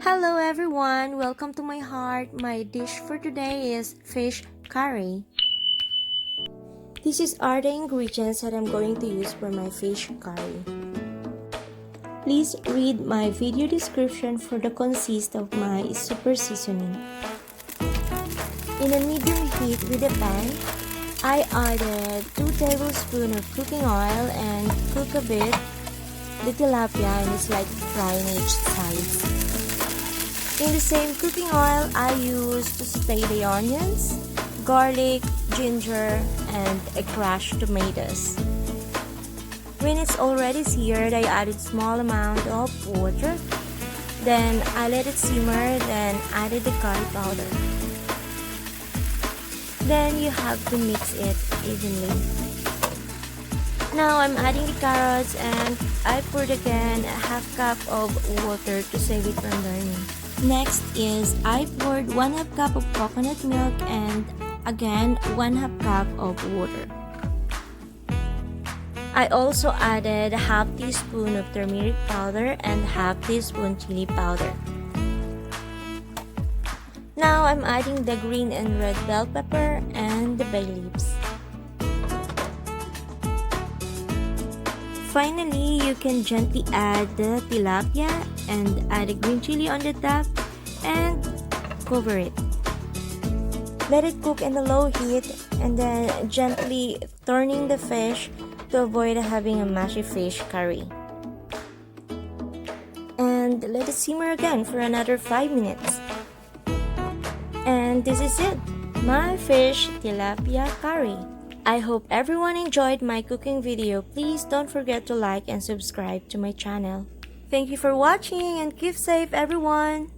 Hello everyone, welcome to my heart. My dish for today is fish curry. These are the ingredients that I'm going to use for my fish curry. Please read my video description for the consist of my super seasoning. In a medium heat with a pan, I added 2 tablespoons of cooking oil and cook a bit the tilapia in a slight frying each side. In the same cooking oil, I used to saute the onions, garlic, ginger, and a crushed tomatoes. When it's already seared, I added small amount of water. Then I let it simmer, then added the curry powder. Then you have to mix it evenly. Now I'm adding the carrots and I poured again a half cup of water to save it from burning. Next is I poured 1/2 cup of coconut milk and again 1/2 cup of water. I also added 1/2 teaspoon of turmeric powder and 1/2 teaspoon chili powder. Now I'm adding the green and red bell pepper and the bay leaves. Finally, you can gently add the tilapia and add a green chili on the top and cover it. Let it cook in the low heat and then gently turning the fish to avoid having a mushy fish curry. And let it simmer again for another 5 minutes. And this is it, my fish tilapia curry. I hope everyone enjoyed my cooking video. Please don't forget to like and subscribe to my channel. Thank you for watching and keep safe everyone!